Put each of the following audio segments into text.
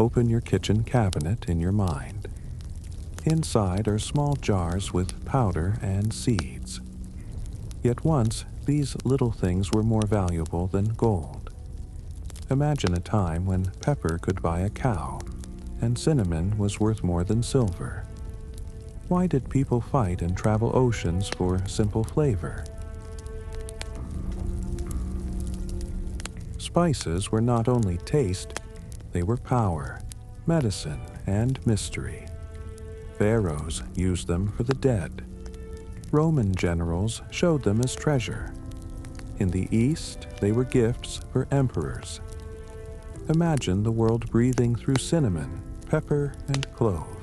Open your kitchen cabinet in your mind. Inside are small jars with powder and seeds. Yet once, these little things were more valuable than gold. Imagine a time when pepper could buy a cow, and cinnamon was worth more than silver. Why did people fight and travel oceans for simple flavor? Spices were not only taste, they were power, medicine, and mystery. Pharaohs used them for the dead. Roman generals showed them as treasure. In the East, they were gifts for emperors. Imagine the world breathing through cinnamon, pepper, and clove,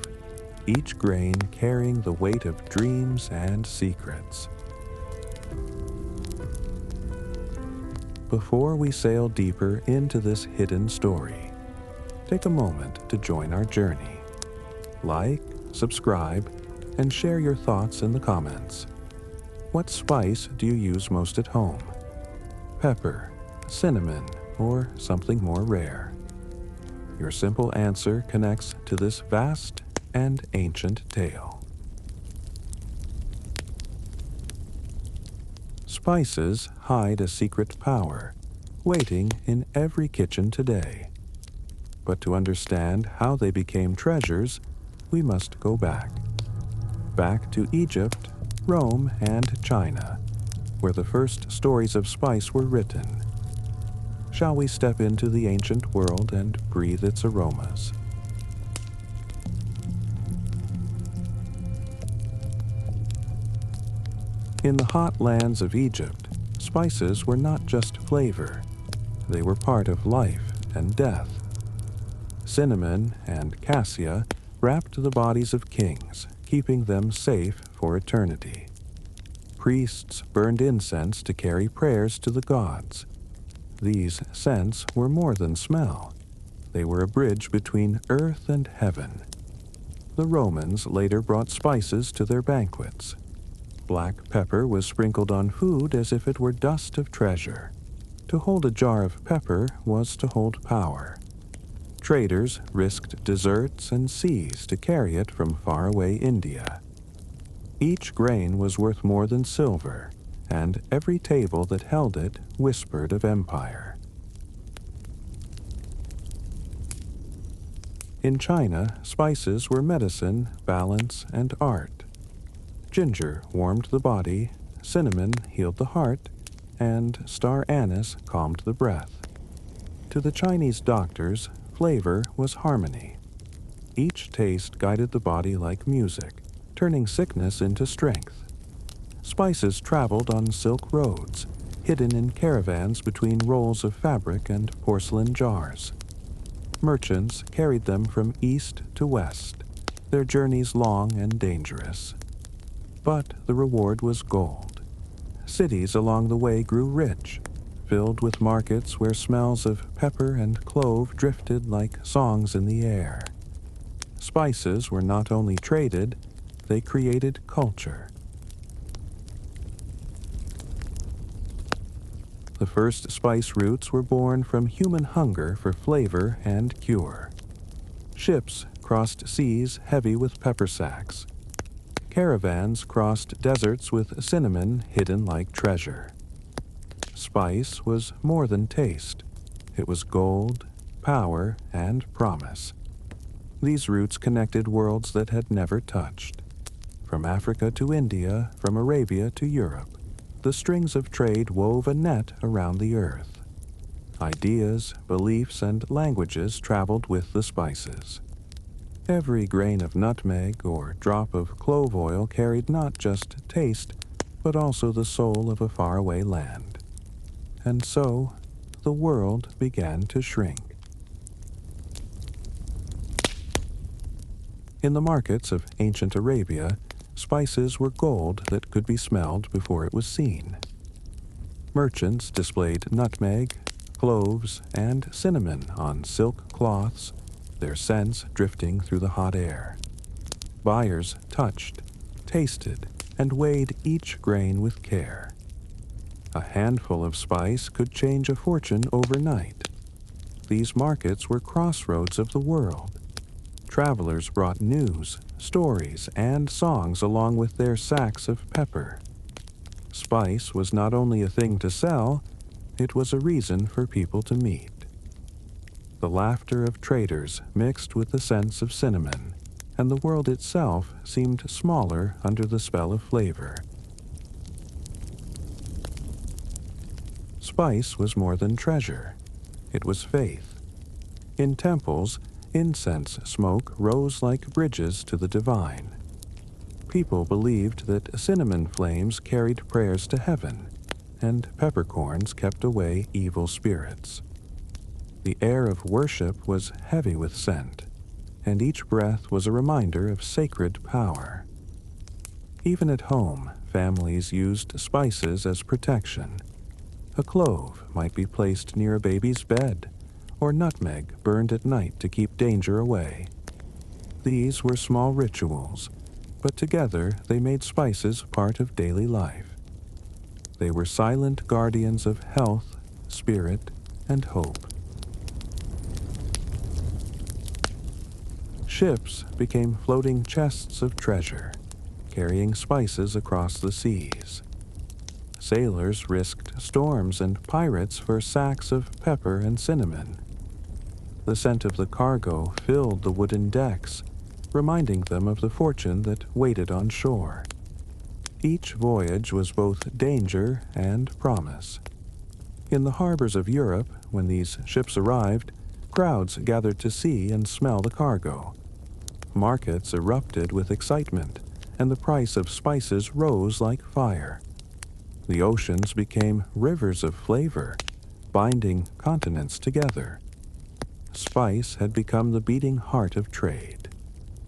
each grain carrying the weight of dreams and secrets. Before we sail deeper into this hidden story, take a moment to join our journey. Like, subscribe, and share your thoughts in the comments. What spice do you use most at home? Pepper, cinnamon, or something more rare? Your simple answer connects to this vast and ancient tale. Spices hide a secret power, waiting in every kitchen today. But to understand how they became treasures, we must go back. Back to Egypt, Rome, and China, where the first stories of spice were written. Shall we step into the ancient world and breathe its aromas? In the hot lands of Egypt, spices were not just flavor. They were part of life and death. Cinnamon and cassia wrapped the bodies of kings, keeping them safe for eternity. Priests burned incense to carry prayers to the gods. These scents were more than smell. They were a bridge between earth and heaven. The Romans later brought spices to their banquets. Black pepper was sprinkled on food as if it were dust of treasure. To hold a jar of pepper was to hold power. Traders risked deserts and seas to carry it from faraway India. Each grain was worth more than silver, and every table that held it whispered of empire. In China, spices were medicine, balance, and art. Ginger warmed the body, cinnamon healed the heart, and star anise calmed the breath. To the Chinese doctors, flavor was harmony. Each taste guided the body like music, turning sickness into strength. Spices traveled on silk roads, hidden in caravans between rolls of fabric and porcelain jars. Merchants carried them from east to west, their journeys long and dangerous. But the reward was gold. Cities along the way grew rich, filled with markets where smells of pepper and clove drifted like songs in the air. Spices were not only traded, they created culture. The first spice routes were born from human hunger for flavor and cure. Ships crossed seas heavy with pepper sacks. Caravans crossed deserts with cinnamon hidden like treasure. Spice was more than taste. It was gold, power, and promise. These routes connected worlds that had never touched. From Africa to India, from Arabia to Europe, the strings of trade wove a net around the earth. Ideas, beliefs, and languages traveled with the spices. Every grain of nutmeg or drop of clove oil carried not just taste, but also the soul of a faraway land. And so, the world began to shrink. In the markets of ancient Arabia, spices were gold that could be smelled before it was seen. Merchants displayed nutmeg, cloves, and cinnamon on silk cloths, their scents drifting through the hot air. Buyers touched, tasted, and weighed each grain with care. A handful of spice could change a fortune overnight. These markets were crossroads of the world. Travelers brought news, stories, and songs along with their sacks of pepper. Spice was not only a thing to sell, it was a reason for people to meet. The laughter of traders mixed with the scents of cinnamon, and the world itself seemed smaller under the spell of flavor. Spice was more than treasure. It was faith. In temples, incense smoke rose like bridges to the divine. People believed that cinnamon flames carried prayers to heaven, and peppercorns kept away evil spirits. The air of worship was heavy with scent, and each breath was a reminder of sacred power. Even at home, families used spices as protection. A clove might be placed near a baby's bed, or nutmeg burned at night to keep danger away. These were small rituals, but together they made spices part of daily life. They were silent guardians of health, spirit, and hope. Ships became floating chests of treasure, carrying spices across the seas. Sailors risked storms and pirates for sacks of pepper and cinnamon. The scent of the cargo filled the wooden decks, reminding them of the fortune that waited on shore. Each voyage was both danger and promise. In the harbors of Europe, when these ships arrived, crowds gathered to see and smell the cargo. Markets erupted with excitement, and the price of spices rose like fire. The oceans became rivers of flavor, binding continents together. Spice had become the beating heart of trade,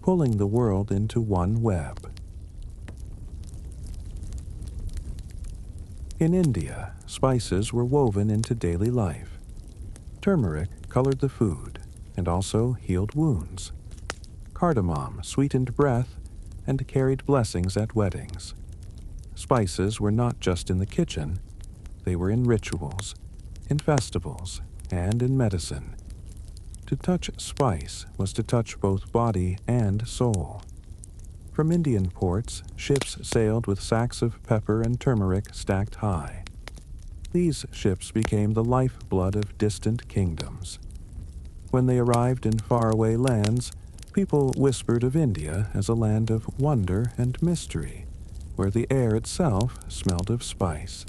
pulling the world into one web. In India, spices were woven into daily life. Turmeric colored the food and also healed wounds. Cardamom sweetened breath and carried blessings at weddings. Spices were not just in the kitchen, they were in rituals, in festivals, and in medicine. To touch spice was to touch both body and soul. From Indian ports, ships sailed with sacks of pepper and turmeric stacked high. These ships became the lifeblood of distant kingdoms. When they arrived in faraway lands, people whispered of India as a land of wonder and mystery, where the air itself smelled of spice.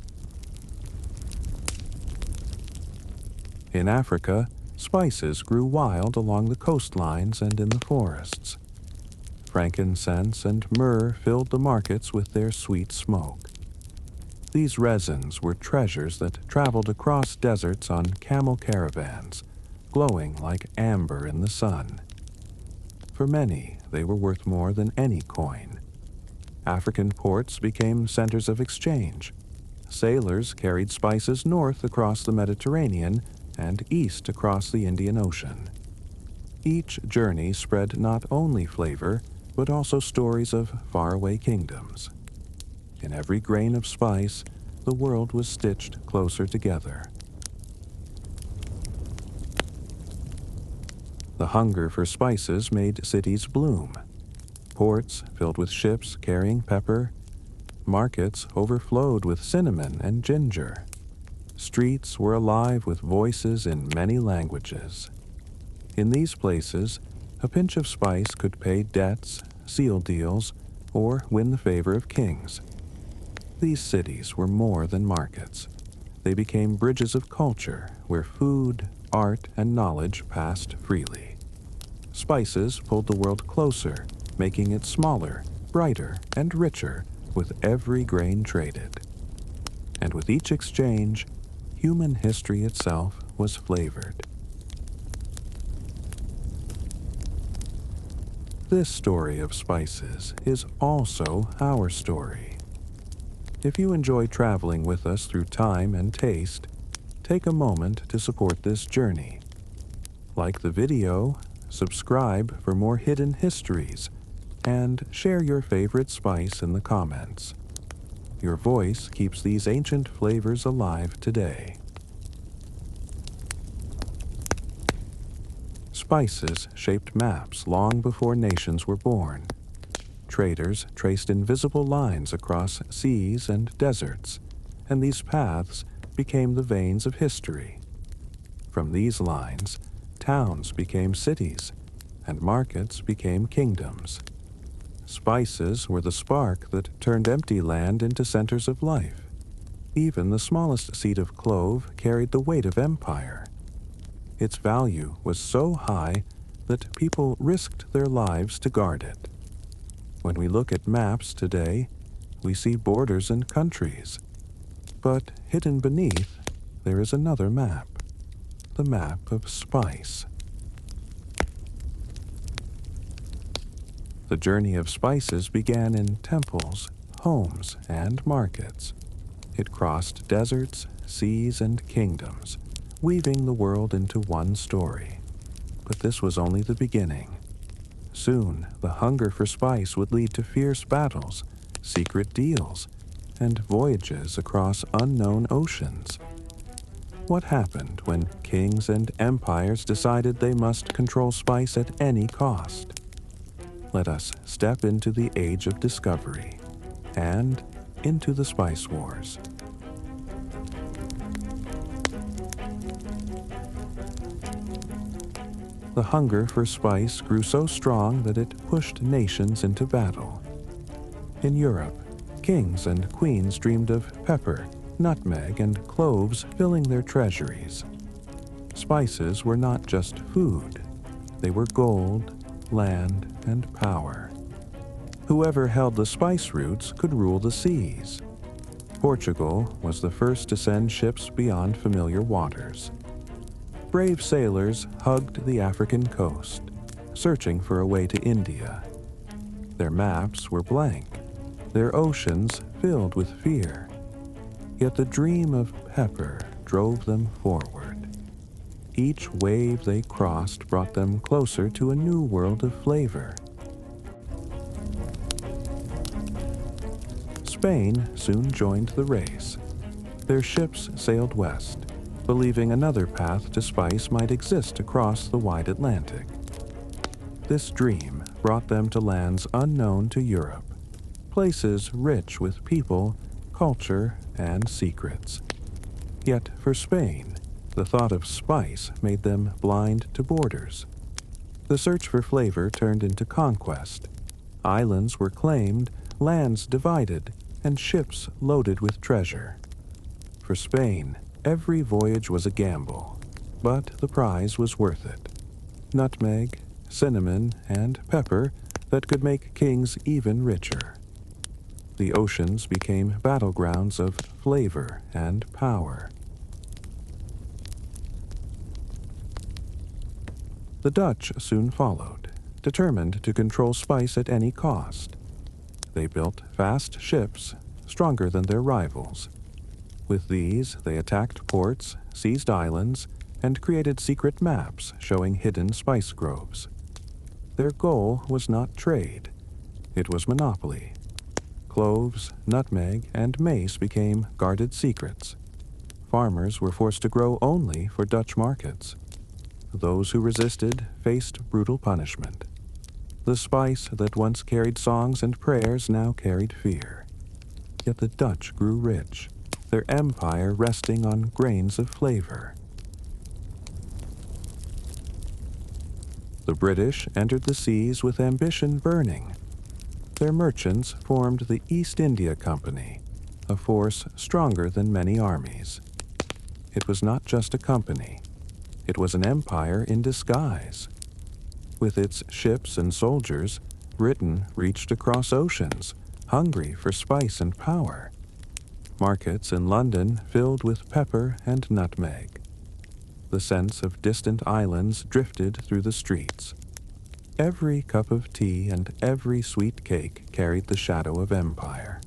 In Africa, spices grew wild along the coastlines and in the forests. Frankincense and myrrh filled the markets with their sweet smoke. These resins were treasures that traveled across deserts on camel caravans, glowing like amber in the sun. For many, they were worth more than any coin. African ports became centers of exchange. Sailors carried spices north across the Mediterranean and east across the Indian Ocean. Each journey spread not only flavor, but also stories of faraway kingdoms. In every grain of spice, the world was stitched closer together. The hunger for spices made cities bloom. Ports filled with ships carrying pepper. Markets overflowed with cinnamon and ginger. Streets were alive with voices in many languages. In these places, a pinch of spice could pay debts, seal deals, or win the favor of kings. These cities were more than markets. They became bridges of culture where food, art, and knowledge passed freely. Spices pulled the world closer, making it smaller, brighter, and richer with every grain traded. And with each exchange, human history itself was flavored. This story of spices is also our story. If you enjoy traveling with us through time and taste, take a moment to support this journey. Like the video, subscribe for more hidden histories, and share your favorite spice in the comments. Your voice keeps these ancient flavors alive today. Spices shaped maps long before nations were born. Traders traced invisible lines across seas and deserts, and these paths became the veins of history. From these lines, towns became cities, and markets became kingdoms. Spices were the spark that turned empty land into centers of life. Even the smallest seed of clove carried the weight of empire. Its value was so high that people risked their lives to guard it. When we look at maps today, we see borders and countries. But hidden beneath, there is another map, the map of spice. The journey of spices began in temples, homes, and markets. It crossed deserts, seas, and kingdoms, weaving the world into one story. But this was only the beginning. Soon, the hunger for spice would lead to fierce battles, secret deals, and voyages across unknown oceans. What happened when kings and empires decided they must control spice at any cost? Let us step into the age of discovery and into the Spice Wars. The hunger for spice grew so strong that it pushed nations into battle. In Europe, kings and queens dreamed of pepper, nutmeg, and cloves filling their treasuries. Spices were not just food. They were gold, land, and power. Whoever held the spice routes could rule the seas. Portugal was the first to send ships beyond familiar waters. Brave sailors hugged the African coast, searching for a way to India. Their maps were blank, their oceans filled with fear. Yet the dream of pepper drove them forward. Each wave they crossed brought them closer to a new world of flavor. Spain soon joined the race. Their ships sailed west, believing another path to spice might exist across the wide Atlantic. This dream brought them to lands unknown to Europe, places rich with people, culture, and secrets. Yet for Spain, the thought of spice made them blind to borders. The search for flavor turned into conquest. Islands were claimed, lands divided, and ships loaded with treasure. For Spain, every voyage was a gamble, but the prize was worth it. Nutmeg, cinnamon, and pepper that could make kings even richer. The oceans became battlegrounds of flavor and power. The Dutch soon followed, determined to control spice at any cost. They built fast ships, stronger than their rivals. With these, they attacked ports, seized islands, and created secret maps showing hidden spice groves. Their goal was not trade. It was monopoly. Cloves, nutmeg, and mace became guarded secrets. Farmers were forced to grow only for Dutch markets. Those who resisted faced brutal punishment. The spice that once carried songs and prayers now carried fear. Yet the Dutch grew rich, their empire resting on grains of flavor. The British entered the seas with ambition burning. Their merchants formed the East India Company, a force stronger than many armies. It was not just a company. It was an empire in disguise. With its ships and soldiers, Britain reached across oceans, hungry for spice and power. Markets in London filled with pepper and nutmeg. The scents of distant islands drifted through the streets. Every cup of tea and every sweet cake carried the shadow of empire.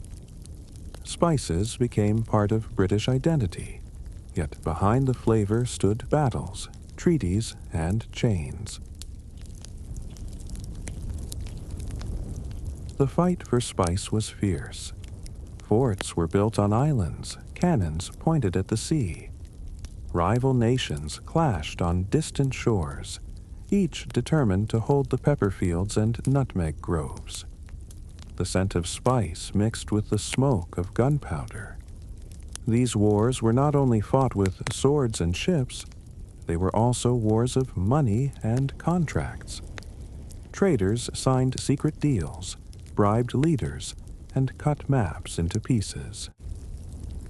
Spices became part of British identity. Yet behind the flavor stood battles, treaties, and chains. The fight for spice was fierce. Forts were built on islands, cannons pointed at the sea. Rival nations clashed on distant shores, each determined to hold the pepper fields and nutmeg groves. The scent of spice mixed with the smoke of gunpowder. These wars were not only fought with swords and ships, they were also wars of money and contracts. Traders signed secret deals, bribed leaders, and cut maps into pieces.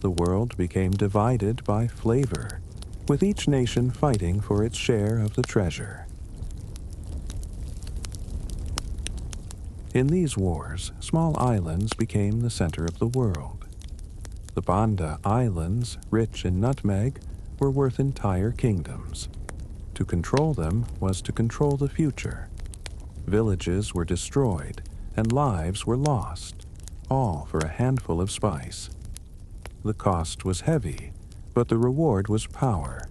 The world became divided by flavor, with each nation fighting for its share of the treasure. In these wars, small islands became the center of the world. The Banda Islands, rich in nutmeg, were worth entire kingdoms. To control them was to control the future. Villages were destroyed, and lives were lost, all for a handful of spice. The cost was heavy, but the reward was power.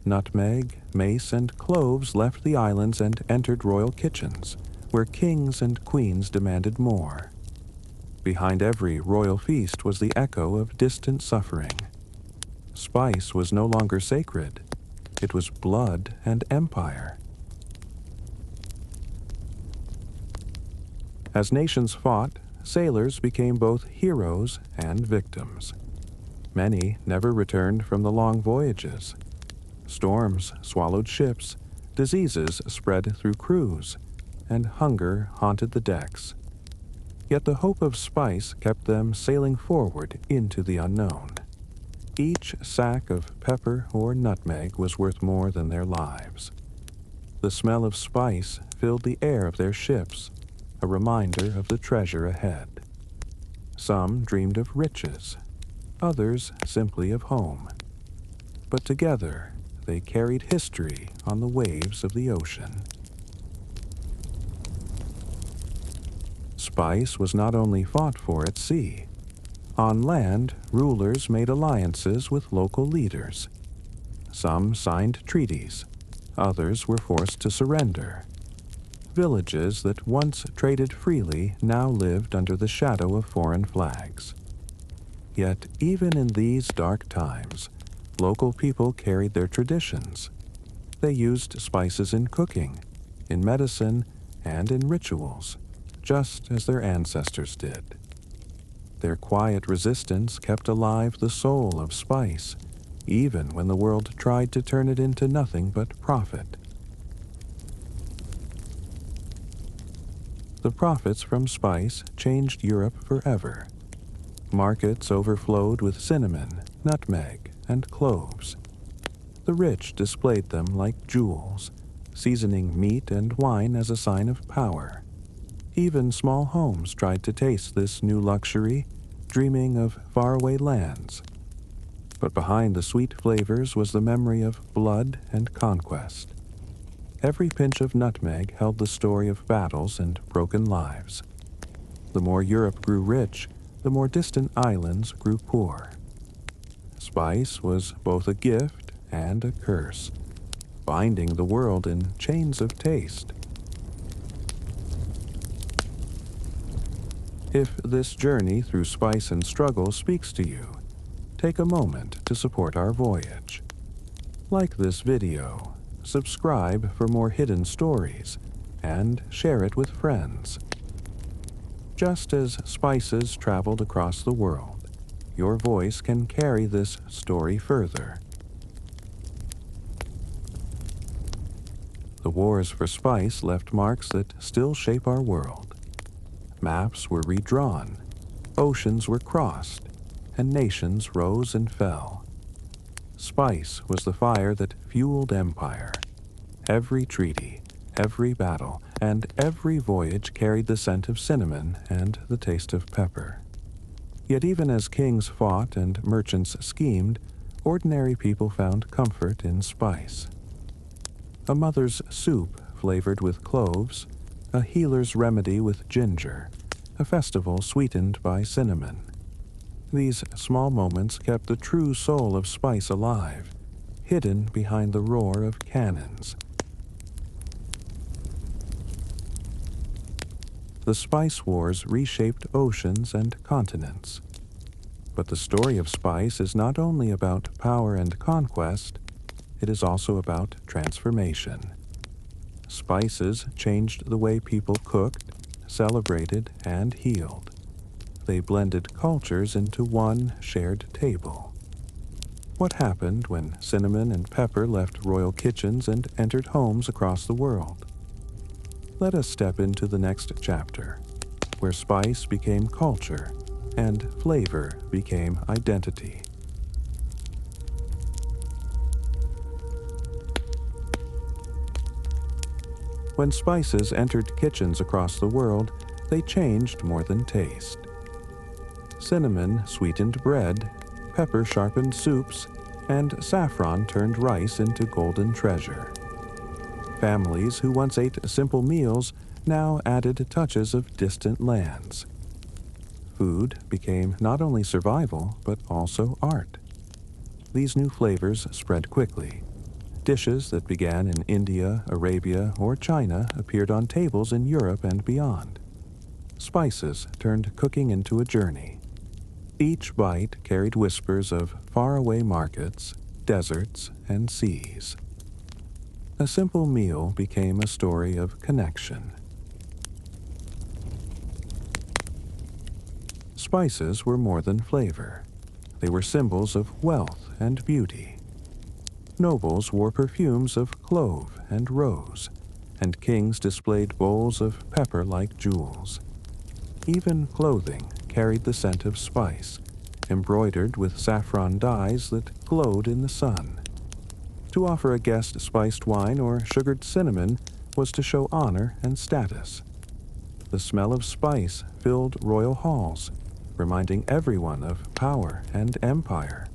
Nutmeg, mace, and cloves left the islands and entered royal kitchens, where kings and queens demanded more. Behind every royal feast was the echo of distant suffering. Spice was no longer sacred. It was blood and empire. As nations fought, sailors became both heroes and victims. Many never returned from the long voyages. Storms swallowed ships, diseases spread through crews, and hunger haunted the decks. Yet the hope of spice kept them sailing forward into the unknown. Each sack of pepper or nutmeg was worth more than their lives. The smell of spice filled the air of their ships, a reminder of the treasure ahead. Some dreamed of riches, others simply of home. But together, they carried history on the waves of the ocean. Spice was not only fought for at sea. On land, rulers made alliances with local leaders. Some signed treaties, others were forced to surrender. Villages that once traded freely now lived under the shadow of foreign flags. Yet even in these dark times, local people carried their traditions. They used spices in cooking, in medicine, and in rituals, just as their ancestors did. Their quiet resistance kept alive the soul of spice, even when the world tried to turn it into nothing but profit. The profits from spice changed Europe forever. Markets overflowed with cinnamon, nutmeg, and cloves. The rich displayed them like jewels, seasoning meat and wine as a sign of power. Even small homes tried to taste this new luxury, dreaming of faraway lands. But behind the sweet flavors was the memory of blood and conquest. Every pinch of nutmeg held the story of battles and broken lives. The more Europe grew rich, the more distant islands grew poor. Spice was both a gift and a curse, binding the world in chains of taste. If this journey through spice and struggle speaks to you, take a moment to support our voyage. Like this video, subscribe for more hidden stories, and share it with friends. Just as spices traveled across the world, your voice can carry this story further. The wars for spice left marks that still shape our world. Maps were redrawn, oceans were crossed, and nations rose and fell. Spice was the fire that fueled empire. Every treaty, every battle, and every voyage carried the scent of cinnamon and the taste of pepper. Yet even as kings fought and merchants schemed, ordinary people found comfort in spice. A mother's soup flavored with cloves, a healer's remedy with ginger, a festival sweetened by cinnamon. These small moments kept the true soul of spice alive, hidden behind the roar of cannons. The Spice Wars reshaped oceans and continents. But the story of spice is not only about power and conquest, it is also about transformation. Spices changed the way people cooked, celebrated, and healed. They blended cultures into one shared table. What happened when cinnamon and pepper left royal kitchens and entered homes across the world? Let us step into the next chapter, where spice became culture and flavor became identity. When spices entered kitchens across the world, they changed more than taste. Cinnamon sweetened bread, pepper sharpened soups, and saffron turned rice into golden treasure. Families who once ate simple meals now added touches of distant lands. Food became not only survival, but also art. These new flavors spread quickly. Dishes that began in India, Arabia, or China appeared on tables in Europe and beyond. Spices turned cooking into a journey. Each bite carried whispers of faraway markets, deserts, and seas. A simple meal became a story of connection. Spices were more than flavor. They were symbols of wealth and beauty. Nobles wore perfumes of clove and rose, and kings displayed bowls of pepper-like jewels. Even clothing carried the scent of spice, embroidered with saffron dyes that glowed in the sun. To offer a guest spiced wine or sugared cinnamon was to show honor and status. The smell of spice filled royal halls, reminding everyone of power and empire.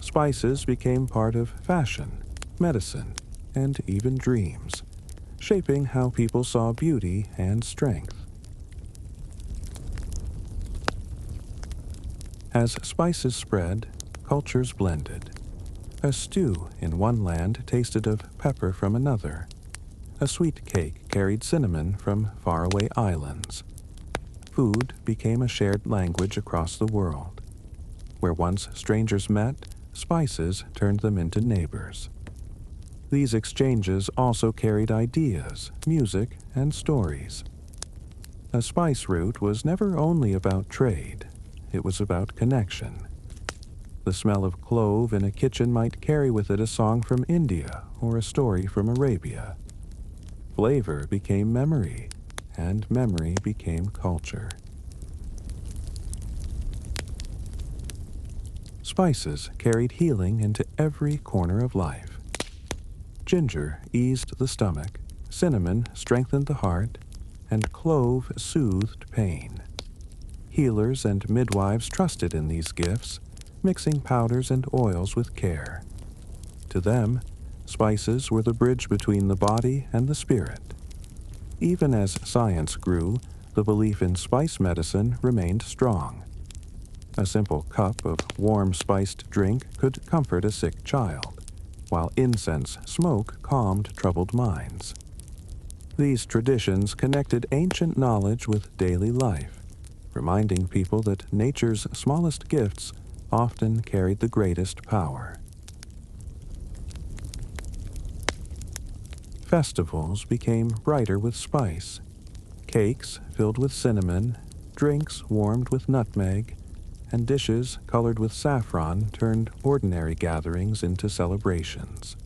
Spices became part of fashion, medicine, and even dreams, shaping how people saw beauty and strength. As spices spread, cultures blended. A stew in one land tasted of pepper from another. A sweet cake carried cinnamon from faraway islands. Food became a shared language across the world. Where once strangers met, spices turned them into neighbors. These exchanges also carried ideas, music, and stories. A spice route was never only about trade, it was about connection. The smell of clove in a kitchen might carry with it a song from India or a story from Arabia. Flavor became memory, and memory became culture. Spices carried healing into every corner of life. Ginger eased the stomach, cinnamon strengthened the heart, and clove soothed pain. Healers and midwives trusted in these gifts, mixing powders and oils with care. To them, spices were the bridge between the body and the spirit. Even as science grew, the belief in spice medicine remained strong. A simple cup of warm spiced drink could comfort a sick child, while incense smoke calmed troubled minds. These traditions connected ancient knowledge with daily life, reminding people that nature's smallest gifts often carried the greatest power. Festivals became brighter with spice. Cakes filled with cinnamon, drinks warmed with nutmeg, and dishes colored with saffron turned ordinary gatherings into celebrations.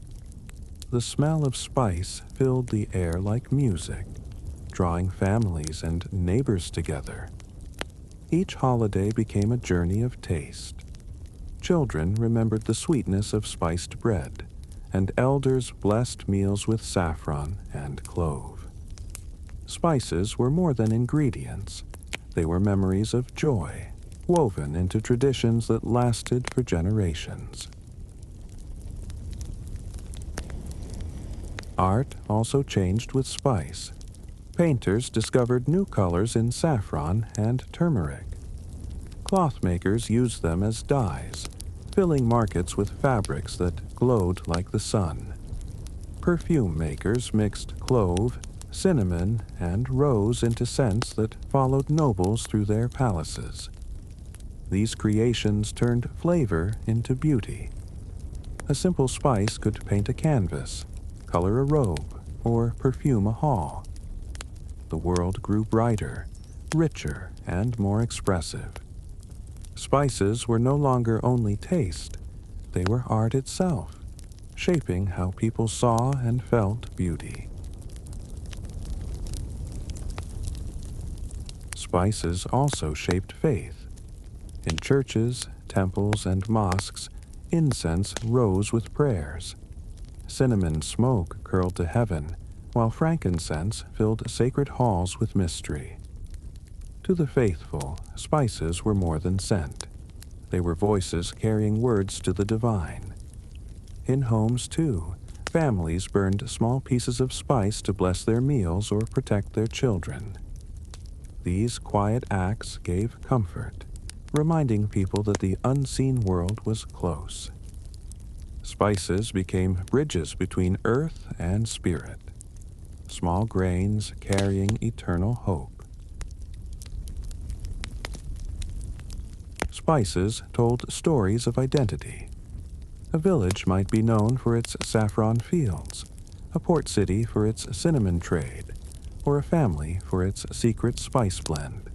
The smell of spice filled the air like music, drawing families and neighbors together. Each holiday became a journey of taste. Children remembered the sweetness of spiced bread, and elders blessed meals with saffron and clove. Spices were more than ingredients. They were memories of joy, woven into traditions that lasted for generations. Art also changed with spice. Painters discovered new colors in saffron and turmeric. Cloth makers used them as dyes, filling markets with fabrics that glowed like the sun. Perfume makers mixed clove, cinnamon, and rose into scents that followed nobles through their palaces. These creations turned flavor into beauty. A simple spice could paint a canvas, color a robe, or perfume a hall. The world grew brighter, richer, and more expressive. Spices were no longer only taste, they were art itself, shaping how people saw and felt beauty. Spices also shaped faith. In churches, temples, and mosques, incense rose with prayers. Cinnamon smoke curled to heaven, while frankincense filled sacred halls with mystery. To the faithful, spices were more than scent. They were voices carrying words to the divine. In homes, too, families burned small pieces of spice to bless their meals or protect their children. These quiet acts gave comfort, reminding people that the unseen world was close. Spices became bridges between earth and spirit, small grains carrying eternal hope. Spices told stories of identity. A village might be known for its saffron fields, a port city for its cinnamon trade, or a family for its secret spice blend.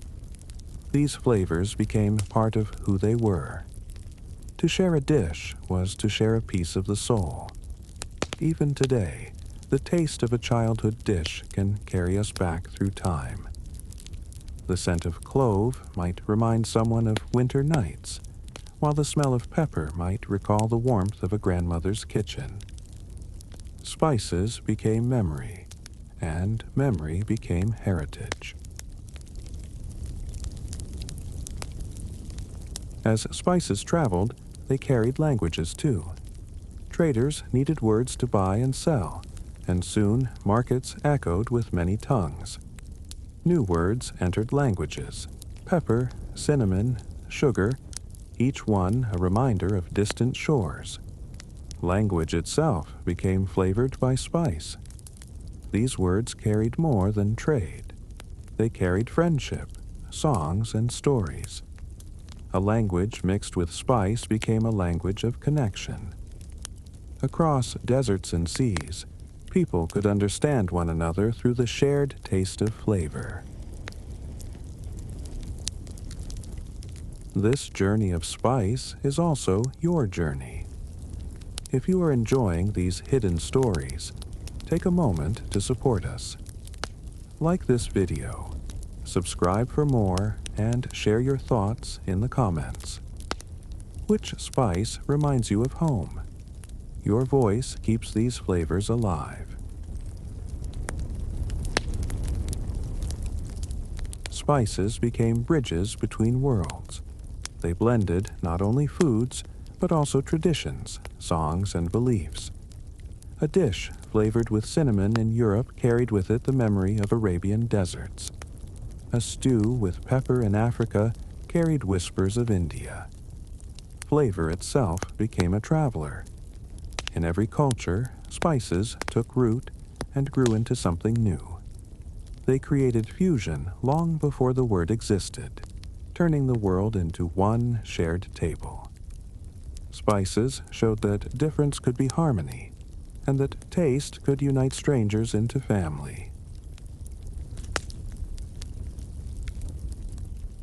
These flavors became part of who they were. To share a dish was to share a piece of the soul. Even today, the taste of a childhood dish can carry us back through time. The scent of clove might remind someone of winter nights, while the smell of pepper might recall the warmth of a grandmother's kitchen. Spices became memory, and memory became heritage. As spices traveled, they carried languages too. Traders needed words to buy and sell, and soon markets echoed with many tongues. New words entered languages: pepper, cinnamon, sugar, each one a reminder of distant shores. Language itself became flavored by spice. These words carried more than trade. They carried friendship, songs, and stories. A language mixed with spice became a language of connection. Across deserts and seas, people could understand one another through the shared taste of flavor. This journey of spice is also your journey. If you are enjoying these hidden stories, take a moment to support us. Like this video, subscribe for more, and share your thoughts in the comments. Which spice reminds you of home? Your voice keeps these flavors alive. Spices became bridges between worlds. They blended not only foods, but also traditions, songs, and beliefs. A dish flavored with cinnamon in Europe carried with it the memory of Arabian deserts. A stew with pepper in Africa carried whispers of India. Flavor itself became a traveler. In every culture, spices took root and grew into something new. They created fusion long before the word existed, turning the world into one shared table. Spices showed that difference could be harmony, and that taste could unite strangers into family.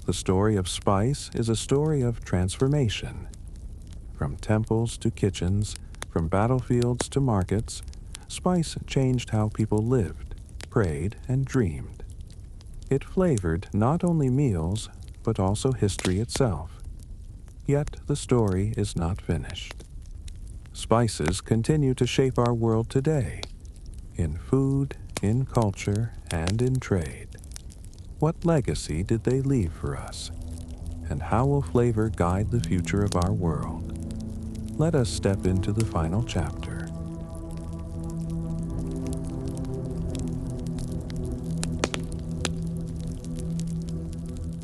The story of spice is a story of transformation. From temples to kitchens, from battlefields to markets, spice changed how people lived, prayed, and dreamed. It flavored not only meals, but also history itself. Yet the story is not finished. Spices continue to shape our world today, in food, in culture, and in trade. What legacy did they leave for us? And how will flavor guide the future of our world? Let us step into the final chapter.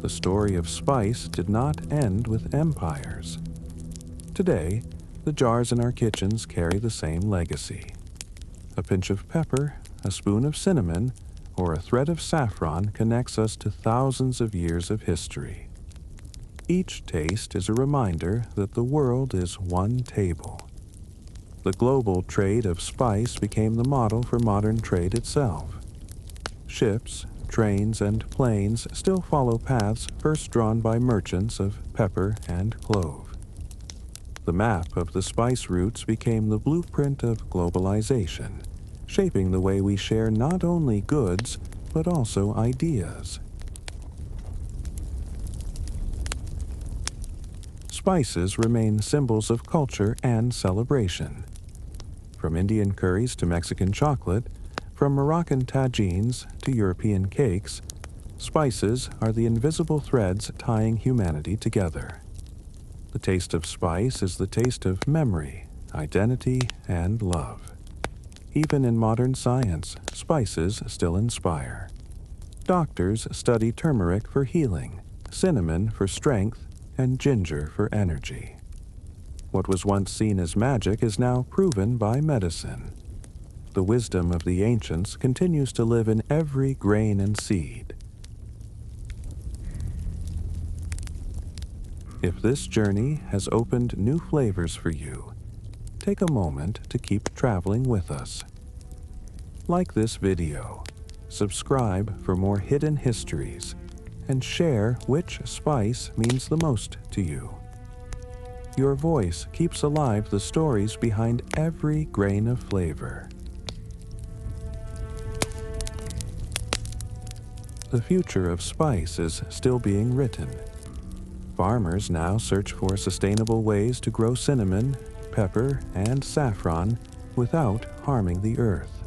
The story of spice did not end with empires. Today, the jars in our kitchens carry the same legacy. A pinch of pepper, a spoon of cinnamon, or a thread of saffron connects us to thousands of years of history. Each taste is a reminder that the world is one table. The global trade of spice became the model for modern trade itself. Ships, trains, and planes still follow paths first drawn by merchants of pepper and clove. The map of the spice routes became the blueprint of globalization, shaping the way we share not only goods, but also ideas. Spices remain symbols of culture and celebration. From Indian curries to Mexican chocolate, from Moroccan tagines to European cakes, spices are the invisible threads tying humanity together. The taste of spice is the taste of memory, identity, and love. Even in modern science, spices still inspire. Doctors study turmeric for healing, cinnamon for strength, and ginger for energy. What was once seen as magic is now proven by medicine. The wisdom of the ancients continues to live in every grain and seed. If this journey has opened new flavors for you, take a moment to keep traveling with us. Like this video, subscribe for more hidden histories, and share which spice means the most to you. Your voice keeps alive the stories behind every grain of flavor. The future of spice is still being written. Farmers now search for sustainable ways to grow cinnamon, pepper, and saffron without harming the earth.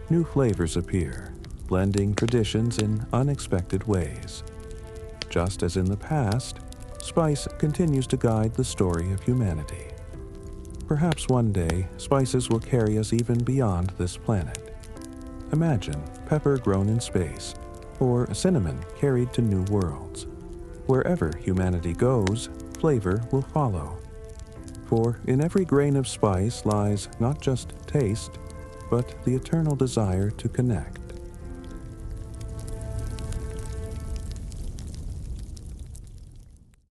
New flavors appear, blending traditions in unexpected ways. Just as in the past, spice continues to guide the story of humanity. Perhaps one day, spices will carry us even beyond this planet. Imagine pepper grown in space, or cinnamon carried to new worlds. Wherever humanity goes, flavor will follow. For in every grain of spice lies not just taste, but the eternal desire to connect.